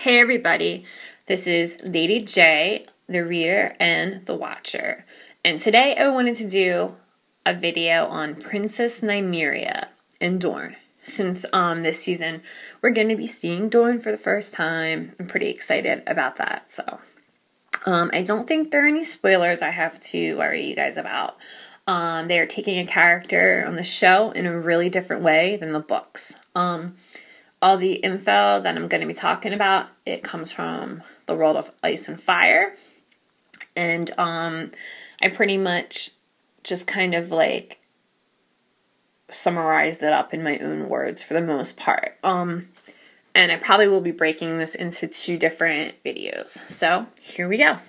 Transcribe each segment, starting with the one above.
Hey everybody, this is Lady J, the reader and the watcher. And today I wanted to do a video on Princess Nymeria of Dorne. Since this season we're going to be seeing Dorne for the first time, I'm pretty excited about that. So I don't think there are any spoilers I have to worry you guys about. They are taking a character on the show in a really different way than the books. All the info that I'm going to be talking about, it comes from the world of Ice and Fire. And I pretty much just kind of like summarized it up in my own words for the most part. And I probably will be breaking this into 2 different videos. So here we go.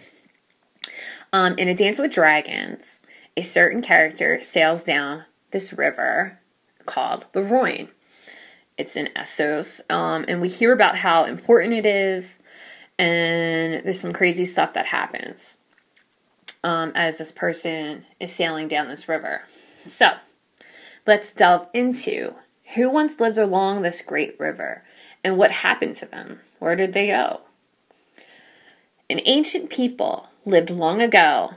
In A Dance with Dragons, a certain character sails down this river called the Rhoyne. It's in Essos, and we hear about how important it is, and there's some crazy stuff that happens as this person is sailing down this river. So, let's delve into who once lived along this great river, and what happened to them. Where did they go? An ancient people lived long ago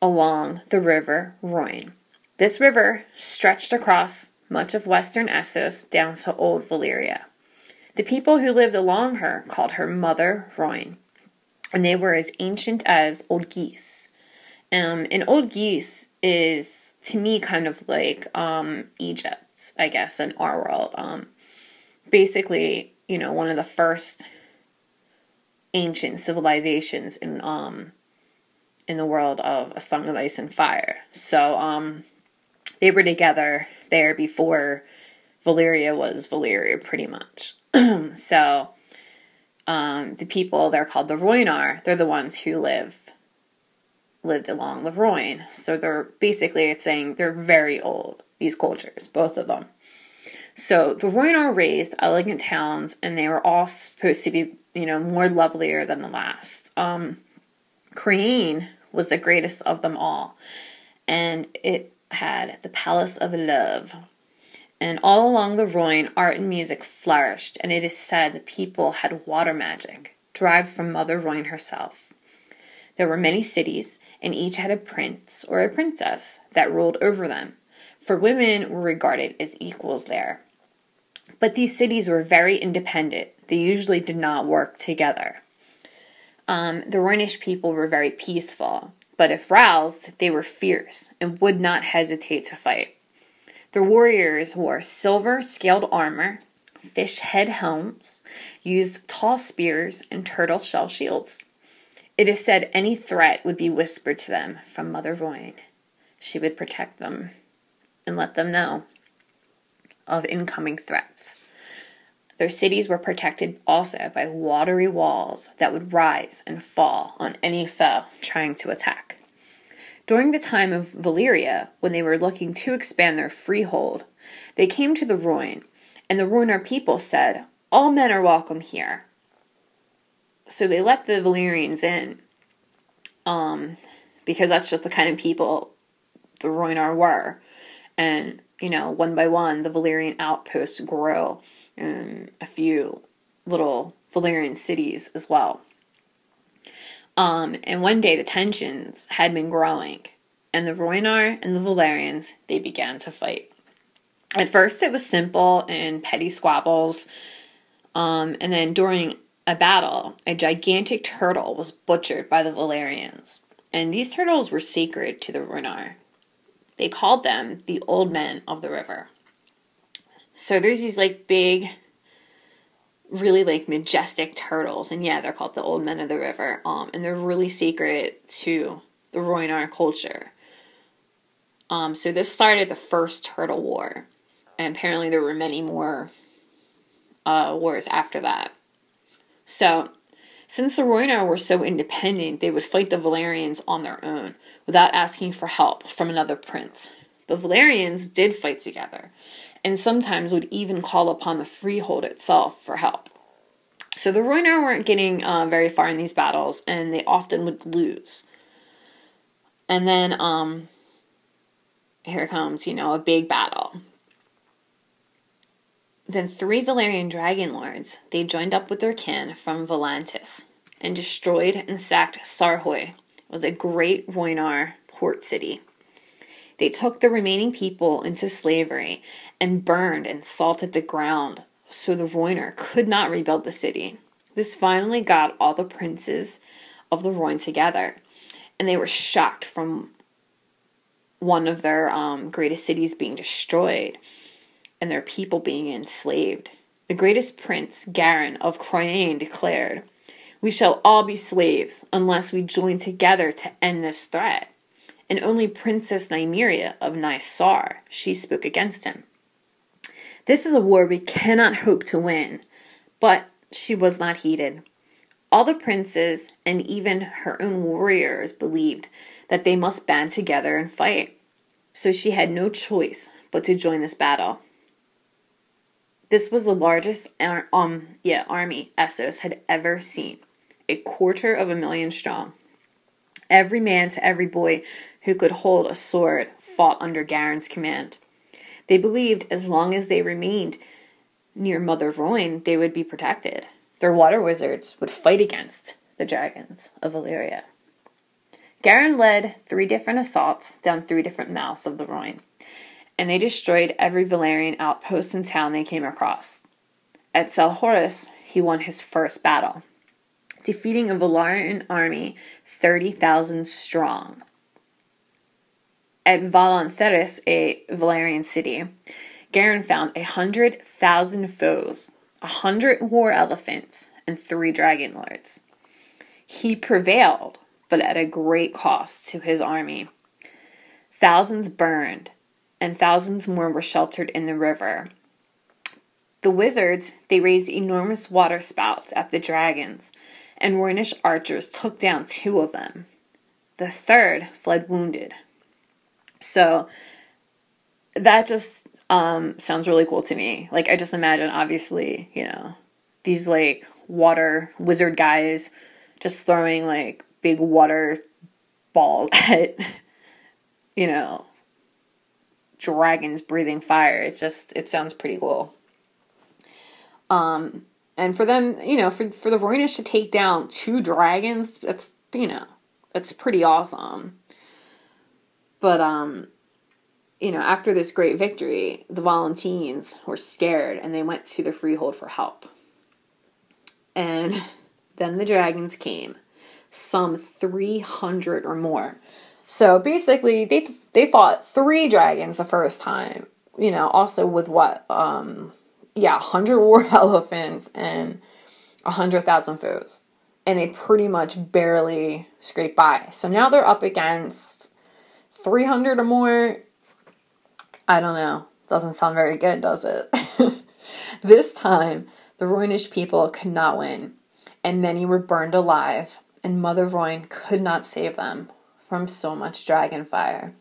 along the river Rhoyne. This river stretched across much of western Essos down to Old Valyria. The people who lived along her called her Mother Rhoyne, and they were as ancient as Old Geese. And Old Geese is, to me, kind of like Egypt, I guess, in our world. Basically, you know, one of the first ancient civilizations in the world of A Song of Ice and Fire. So, they were together there before Valyria was Valyria, pretty much. So, the people, they're called the Rhoynar. They're the ones who lived along the Rhoyne. So they're basically, it's saying they're very old, these cultures, both of them. So the Rhoynar raised elegant towns, and they were all supposed to be, you know, more lovelier than the last. Creane was the greatest of them all, and it had the Palace of Love. And all along the Rhoyne, art and music flourished, and it is said that people had water magic, derived from Mother Rhoyne herself. There were many cities, and each had a prince or a princess that ruled over them, for women were regarded as equals there. But these cities were very independent. They usually did not work together. The Rhoynish people were very peaceful, but if roused, they were fierce and would not hesitate to fight. The warriors wore silver scaled armor, fish head helms, used tall spears, and turtle shell shields. It is said any threat would be whispered to them from Mother Rhoyne. She would protect them and let them know of incoming threats. Their cities were protected also by watery walls that would rise and fall on any foe trying to attack. During the time of Valyria, when they were looking to expand their freehold, they came to the Rhoyne, and the Rhoynar people said, "All men are welcome here." So they let the Valyrians in, because that's just the kind of people the Rhoynar were. And, you know, one by one, the Valyrian outposts grew, and a few little Valyrian cities as well. And one day the tensions had been growing, and the Rhoynar and the Valyrians, they began to fight. At first it was simple and petty squabbles, and then during a battle, a gigantic turtle was butchered by the Valyrians, and these turtles were sacred to the Rhoynar. They called them the Old Men of the River. So there's these like big, really like majestic turtles, and yeah, they're called the Old Men of the River, and they're really sacred to the Rhoynar culture. So this started the first Turtle War, and apparently there were many more wars after that. So, since the Rhoynar were so independent, they would fight the Valyrians on their own, without asking for help from another prince. The Valyrians did fight together, and sometimes would even call upon the freehold itself for help. So the Rhoynar weren't getting very far in these battles, and they often would lose. And then, here comes, you know, a big battle. Then 3 Valyrian dragon lords, they joined up with their kin from Volantis and destroyed and sacked Sarhoy. It was a great Rhoynar port city. They took the remaining people into slavery and burned and salted the ground so the Rhoynar could not rebuild the city. This finally got all the princes of the Rhoyne together, and they were shocked from one of their greatest cities being destroyed and their people being enslaved. The greatest prince, Garin of Croyane, declared, "We shall all be slaves unless we join together to end this threat." And only Princess Nymeria of Nysar, she spoke against him. "This is a war we cannot hope to win," but she was not heeded. All the princes and even her own warriors believed that they must band together and fight. So she had no choice but to join this battle. This was the largest army Essos had ever seen, 250,000 strong. Every man to every boy who could hold a sword fought under Garin's command. They believed as long as they remained near Mother Rhoyne, they would be protected. Their water wizards would fight against the dragons of Valyria. Garin led 3 different assaults down 3 different mouths of the Rhoyne, and they destroyed every Valyrian outpost and town they came across. At Selhorus, he won his first battle, defeating a Valyrian army 30,000 strong. At Valantheris, a Valyrian city, Garin found 100,000 foes, 100 war elephants, and 3 dragon lords. He prevailed, but at a great cost to his army. Thousands burned, and thousands more were sheltered in the river. The wizards, they raised enormous water spouts at the dragons, and Rhoynish archers took down 2 of them. The 3rd fled wounded. So that just sounds really cool to me. Like, I just imagine, obviously, these, like, water wizard guys just throwing, like, big water balls at, dragons breathing fire. It sounds pretty cool. And for them, for the Rhoynish to take down 2 dragons, that's pretty awesome. But, after this great victory, the Volantines were scared and they went to the Freehold for help. And then the dragons came, some 300 or more. So basically, they fought 3 dragons the first time, also with 100 war elephants and 100,000 foes. And they pretty much barely scraped by. So now they're up against 300 or more. I don't know. Doesn't sound very good, does it? This time, the Rhoynish people could not win, and many were burned alive, and Mother Rhoyne could not save them from so much dragon fire.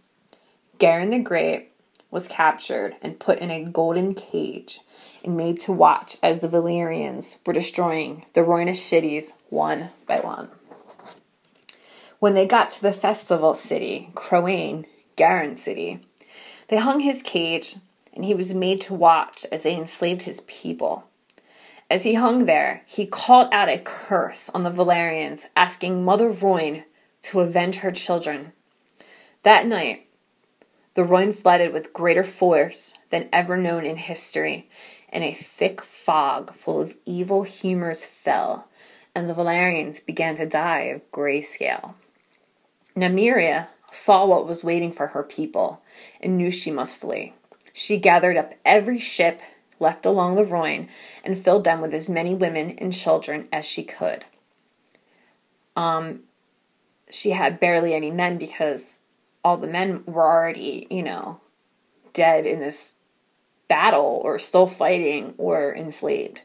Garin the Great was captured and put in a golden cage and made to watch as the Valyrians were destroying the Rhoynish cities one by one. When they got to the festival city, Croyane, Garin's city, they hung his cage, and he was made to watch as they enslaved his people. As he hung there, he called out a curse on the Valyrians, asking Mother Rhoyne to avenge her children. That night, the Rhoyne flooded with greater force than ever known in history, and a thick fog full of evil humors fell, and the Valyrians began to die of grayscale. Nymeria saw what was waiting for her people and knew she must flee. She gathered up every ship left along the Rhoyne and filled them with as many women and children as she could. She had barely any men because all the men were already, dead in this battle or still fighting or enslaved.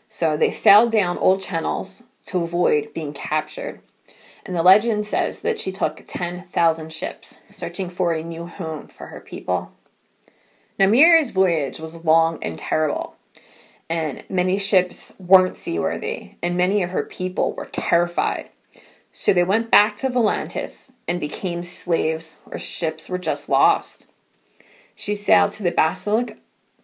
So they sailed down old channels to avoid being captured. And the legend says that she took 10,000 ships, searching for a new home for her people. Nymeria's voyage was long and terrible, and many ships weren't seaworthy, and many of her people were terrified. So they went back to Volantis and became slaves, or ships were just lost. She sailed to the Basilic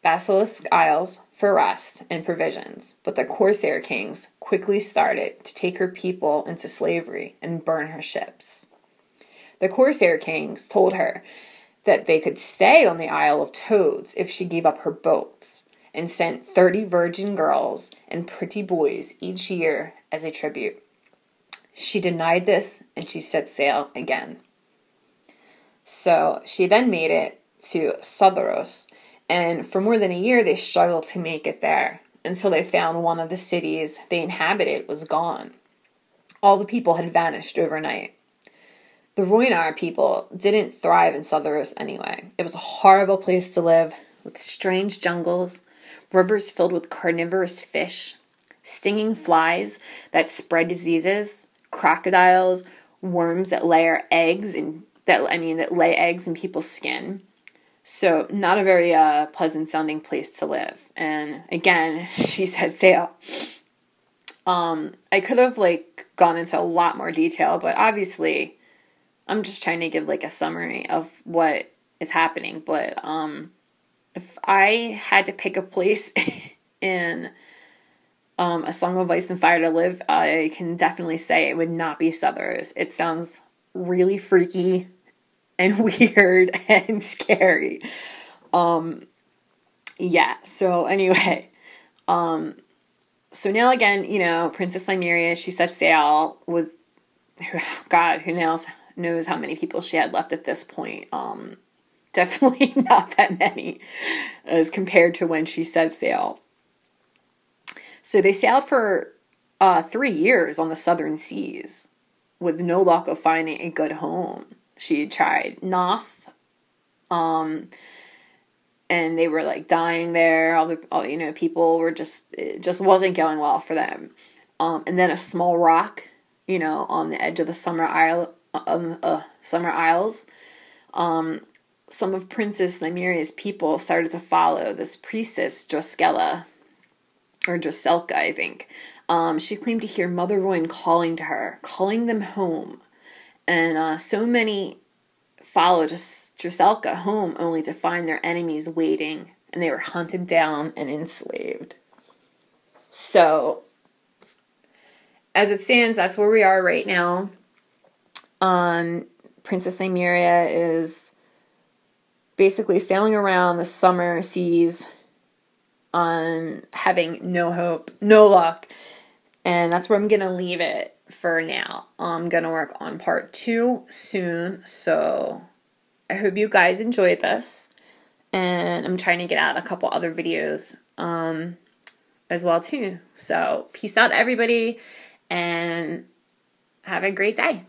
Basilisk Isles for rest and provisions, but the Corsair kings quickly started to take her people into slavery and burn her ships. The Corsair kings told her that they could stay on the Isle of Toads if she gave up her boats, and sent 30 virgin girls and pretty boys each year as a tribute. She denied this, and she set sail again. So she then made it to Westeros, and for more than a year they struggled to make it there, until they found one of the cities they inhabited was gone. All the people had vanished overnight. The Rhoynar people didn't thrive in Westeros anyway. It was a horrible place to live, with strange jungles, rivers filled with carnivorous fish, stinging flies that spread diseases, crocodiles, worms that lay eggs in people's skin. So not a very pleasant sounding place to live. And again, she set sail. I could have gone into a lot more detail, but obviously I'm just trying to give a summary of what is happening. But if I had to pick a place in A Song of Ice and Fire to live, I can definitely say it would not be Westeros. It sounds really freaky and weird and scary. Yeah, so anyway. So now again, Princess Nymeria, she set sail with, God, who knows how many people she had left at this point. Definitely not that many as compared to when she set sail. So they sailed for 3 years on the southern seas with no luck of finding a good home. She tried Noth, and they were dying there. All people were it just wasn't going well for them. And then a small rock, on the edge of the Summer Isles, some of Princess Nymeria's people started to follow this priestess, Droskella, or Droselka, I think. She claimed to hear Mother Royan calling to her, calling them home. And so many followed Droselka home only to find their enemies waiting, and they were hunted down and enslaved. So, as it stands, that's where we are right now. Princess Nymeria is basically sailing around the summer seas on having no hope, no luck. And that's where I'm going to leave it for now. I'm going to work on part 2 soon. So I hope you guys enjoyed this. And I'm trying to get out a couple other videos as well too. So peace out, everybody. And have a great day.